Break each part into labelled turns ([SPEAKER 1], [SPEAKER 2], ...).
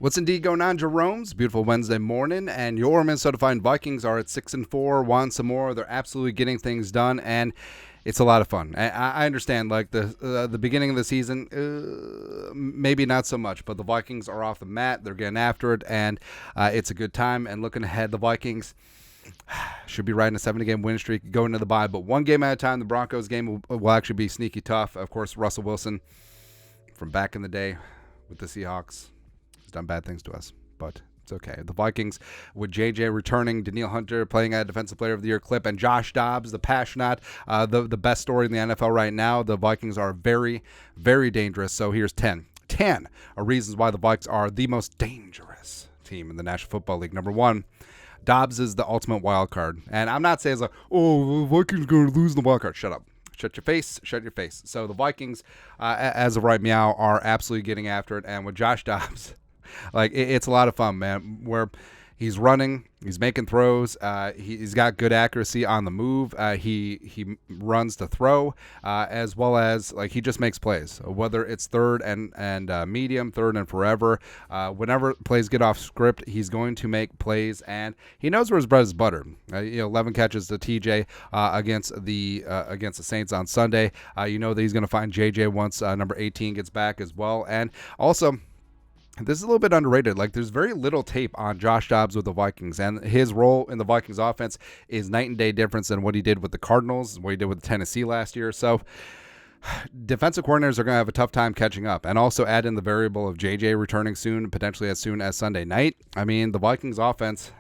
[SPEAKER 1] What's indeed going on, Jerome's beautiful Wednesday morning, and your Minnesota Vikings are at 6-4, want some more. They're absolutely getting things done, and it's a lot of fun. I understand, like the beginning of the season, maybe not so much, but the Vikings are off the mat. They're getting after it, and it's a good time. And looking ahead, the Vikings should be riding a 70-game win streak going into the bye, but one game at a time. The Broncos game will actually be sneaky tough. Of course, Russell Wilson from back in the day with the Seahawks done bad things to us, but it's okay. The Vikings, with JJ returning, Danielle Hunter playing at Defensive Player of the Year clip, and Josh Dobbs, the passionate, the best story in the NFL right now. The Vikings are very, very dangerous. So here's 10 reasons why the Vikings are the most dangerous team in the National Football League. Number one, Dobbs is the ultimate wild card. And I'm not saying it's like, oh, the Vikings are going to lose the wild card. Shut up. Shut your face. So the Vikings, as of right now, are absolutely getting after it. And with Josh Dobbs, it's a lot of fun, man, where he's running, he's making throws, he's got good accuracy on the move, he runs to throw, as well as, he just makes plays, whether it's third and medium, third and forever. Whenever plays get off script, he's going to make plays, and he knows where his bread is buttered. 11 catches to TJ against the Saints on Sunday. You know that he's going to find JJ once number 18 gets back as well. And also, this is a little bit underrated. There's very little tape on Josh Dobbs with the Vikings, and his role in the Vikings offense is night and day difference than what he did with the Cardinals, what he did with Tennessee last year. So defensive coordinators are going to have a tough time catching up, and also add in the variable of JJ returning soon, potentially as soon as Sunday night. The Vikings offense,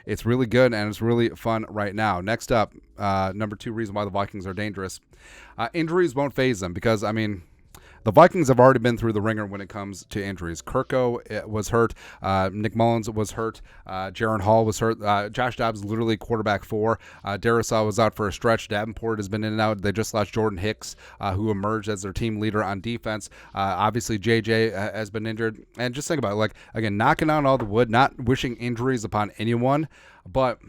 [SPEAKER 1] it's really good, and it's really fun right now. Next up, number 2 reason why the Vikings are dangerous. Injuries won't phase them because, the Vikings have already been through the ringer when it comes to injuries. Kirko was hurt. Nick Mullins was hurt. Jaron Hall was hurt. Josh Dobbs literally quarterback 4. Darisaw was out for a stretch. Davenport has been in and out. They just lost Jordan Hicks, who emerged as their team leader on defense. Obviously, JJ has been injured. And just think about it. Again, knocking on all the wood, not wishing injuries upon anyone, but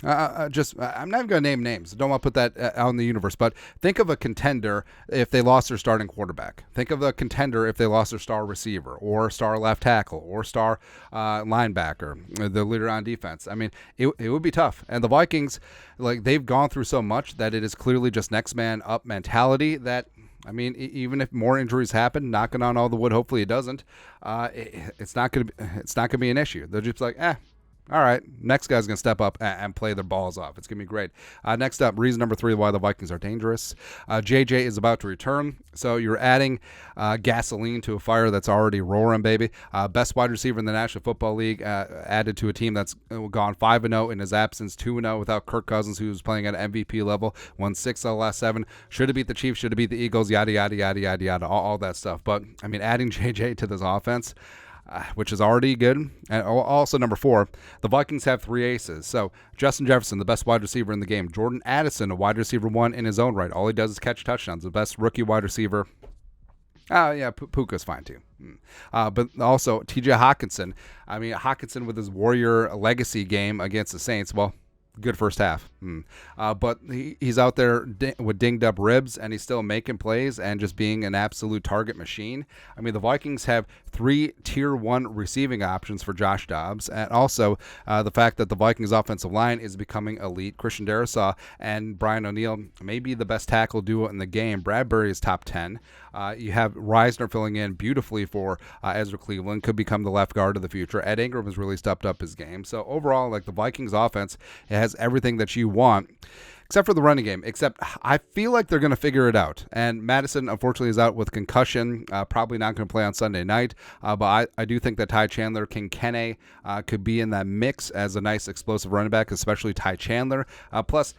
[SPEAKER 1] I'm not even going to name names. Don't want to put that out in the universe, but think of a contender if they lost their starting quarterback. Think of a contender if they lost their star receiver or star left tackle or star linebacker, the leader on defense. It would be tough. And the Vikings, they've gone through so much that it is clearly just next man up mentality that, even if more injuries happen, knocking on all the wood, hopefully it doesn't, it's not going to be an issue. They're just all right, next guy's going to step up and play their balls off. It's going to be great. Next up, reason number 3 why the Vikings are dangerous. JJ is about to return, so you're adding gasoline to a fire that's already roaring, baby. Best wide receiver in the National Football League, added to a team that's gone 5-0 in his absence, 2-0 without Kirk Cousins, who's playing at MVP level, won 6 of the last 7. Should have beat the Chiefs, should have beat the Eagles, yada, yada, yada, yada, yada, all that stuff. But, adding JJ to this offense, which is already good. And also number 4, the Vikings have 3 aces. So Justin Jefferson, the best wide receiver in the game. Jordan Addison, a wide receiver 1 in his own right. All he does is catch touchdowns. The best rookie wide receiver. Puka's fine too. But also TJ Hawkinson. Hawkinson with his Warrior legacy game against the Saints. Well, good first half. But he's out there with dinged up ribs, and he's still making plays and just being an absolute target machine. The Vikings have 3 tier 1 receiving options for Josh Dobbs, and also the fact that the Vikings offensive line is becoming elite. Christian Darisaw and Brian O'Neill may be the best tackle duo in the game. Bradbury is top 10. You have Reisner filling in beautifully for Ezra Cleveland, could become the left guard of the future. Ed Ingram has really stepped up his game. So overall, the Vikings offense, it has everything that you want, except for the running game. Except I feel like they're going to figure it out. And Madison, unfortunately, is out with concussion. Probably not going to play on Sunday night. But I do think that Ty Chandler, King Kene could be in that mix as a nice explosive running back, especially Ty Chandler. Plus,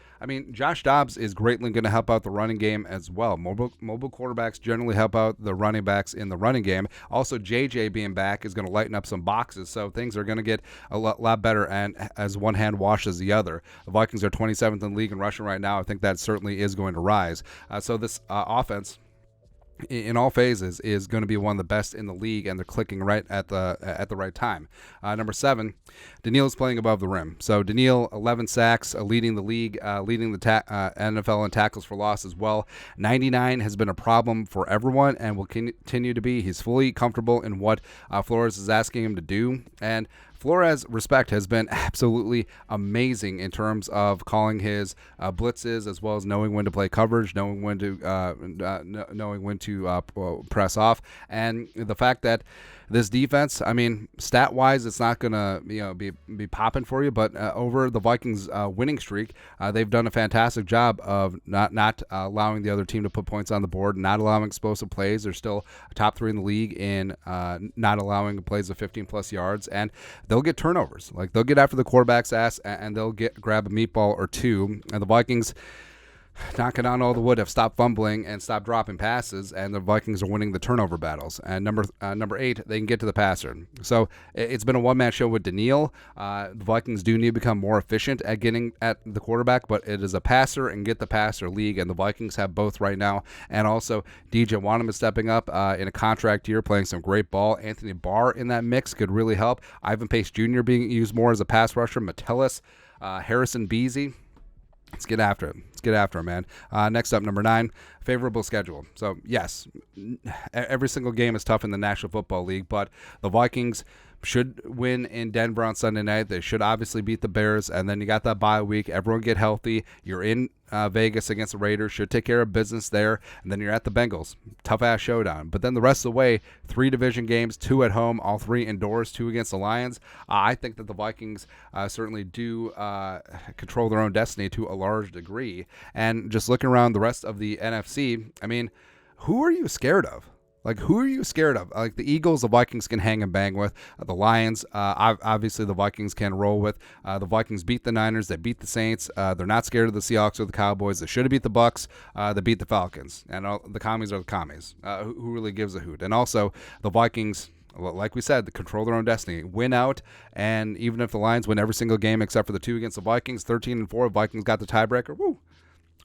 [SPEAKER 1] Josh Dobbs is greatly going to help out the running game as well. Mobile quarterbacks generally help out the running backs in the running game. Also, JJ being back is going to lighten up some boxes. So things are going to get a lot better, and as one hand washes the other. The Vikings are 27th in the league in rushing right now. I think that certainly is going to rise. So this offense in all phases is going to be one of the best in the league, and they're clicking right at the right time. Number 7, Daniil's playing above the rim. So Daniil, 11 sacks, leading the league, leading the NFL in tackles for loss as well. 99 has been a problem for everyone and will continue to be. He's fully comfortable in what Flores is asking him to do, and Flores' respect has been absolutely amazing in terms of calling his blitzes, as well as knowing when to play coverage, knowing when to press off, and the fact that this defense, I mean, stat-wise, it's not gonna be popping for you, but over the Vikings' winning streak, they've done a fantastic job of not allowing the other team to put points on the board, not allowing explosive plays. They're still top 3 in the league in not allowing plays of 15-plus yards, and they'll get turnovers. Like, they'll get after the quarterback's ass, and they'll grab a meatball or two, and the Vikings, knocking on all the wood, have stopped fumbling and stopped dropping passes, and the Vikings are winning the turnover battles. And number 8, they can get to the passer. So it's been a one-man show with Daniil. The Vikings do need to become more efficient at getting at the quarterback, but it is a passer and get the passer league, and the Vikings have both right now. And also, DJ Wanham is stepping up in a contract year, playing some great ball. Anthony Barr in that mix could really help. Ivan Pace Jr. being used more as a pass rusher. Metellus, Harrison Beasley. Let's get after it. Let's get after it, man. Next up, number 9, favorable schedule. So, yes, every single game is tough in the National Football League, but the Vikings should win in Denver on Sunday night. They should obviously beat the Bears, and then you got that bye week. Everyone get healthy. You're in Vegas against the Raiders. Should take care of business there, and then you're at the Bengals. Tough-ass showdown. But then the rest of the way, 3 division games, 2 at home, all 3 indoors, 2 against the Lions. I think that the Vikings certainly do control their own destiny to a large degree. And just looking around the rest of the NFC, I mean, who are you scared of? Like, who are you scared of? Like, the Eagles, the Vikings can hang and bang with. The Lions, obviously the Vikings can roll with. The Vikings beat the Niners. They beat the Saints. They're not scared of the Seahawks or the Cowboys. They should have beat the Bucks. They beat the Falcons. And the commies are the commies. Who really gives a hoot? And also, the Vikings, like we said, control their own destiny. Win out, and even if the Lions win every single game except for the 2 against the Vikings, 13-4, Vikings got the tiebreaker. Woo!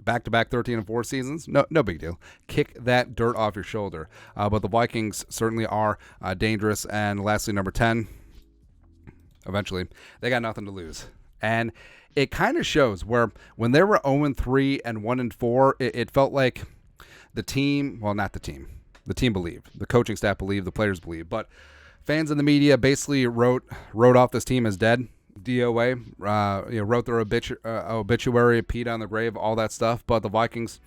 [SPEAKER 1] Back-to-back 13-4 seasons, no big deal. Kick that dirt off your shoulder. But the Vikings certainly are dangerous. And lastly, number 10, eventually, they got nothing to lose. And it kind of shows where when they were 0-3 and 1-4, it felt like the team, well, not the team. The team believed. The coaching staff believed. The players believed. But fans in the media basically wrote off this team as dead. DOA, wrote their obituary, peed on the grave, all that stuff. But the Vikings,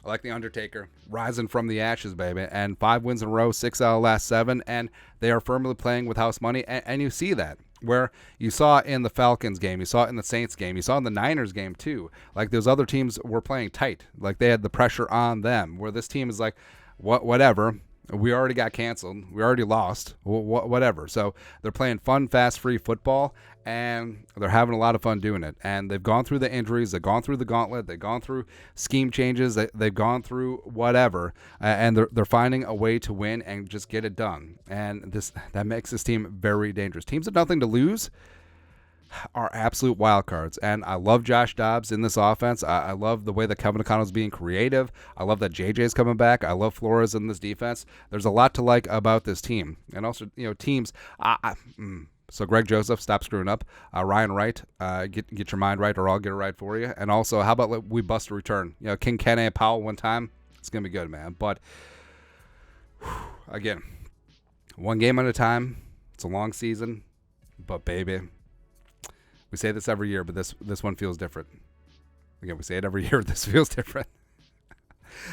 [SPEAKER 1] like the Undertaker, rising from the ashes, baby. And 5 wins in a row, 6 out of the last 7. And they are firmly playing with house money. And you see that. Where you saw in the Falcons game, you saw it in the Saints game, you saw in the Niners game too. Like, those other teams were playing tight. Like, they had the pressure on them. Where this team is like, whatever. We already got canceled. We already lost. Whatever. So they're playing fun, fast, free football, and they're having a lot of fun doing it. And they've gone through the injuries. They've gone through the gauntlet. They've gone through scheme changes. They've gone through whatever, and they're finding a way to win and just get it done. And that makes this team very dangerous. Teams have nothing to lose are absolute wild cards. And I love Josh Dobbs in this offense. I love the way that Kevin O'Connell's being creative. I love that JJ's coming back. I love Flores in this defense. There's a lot to like about this team. And also, teams. So Greg Joseph, stop screwing up. Ryan Wright, get your mind right, or I'll get it right for you. And also, how about we bust a return? King Kenny Powell one time. It's gonna be good, man. But again, one game at a time. It's a long season, but baby. We say this every year, but this one feels different. Again, we say it every year, but this feels different.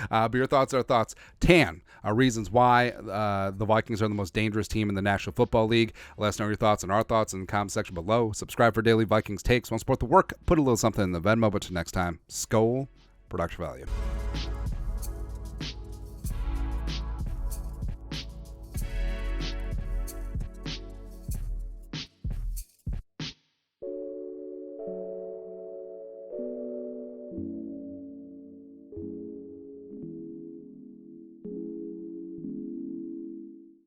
[SPEAKER 1] But your thoughts are thoughts. Tan, reasons why the Vikings are the most dangerous team in the National Football League. Let us know your thoughts and our thoughts in the comment section below. Subscribe for daily Vikings takes. Want to support the work? Put a little something in the Venmo. But till next time, Skol, production value.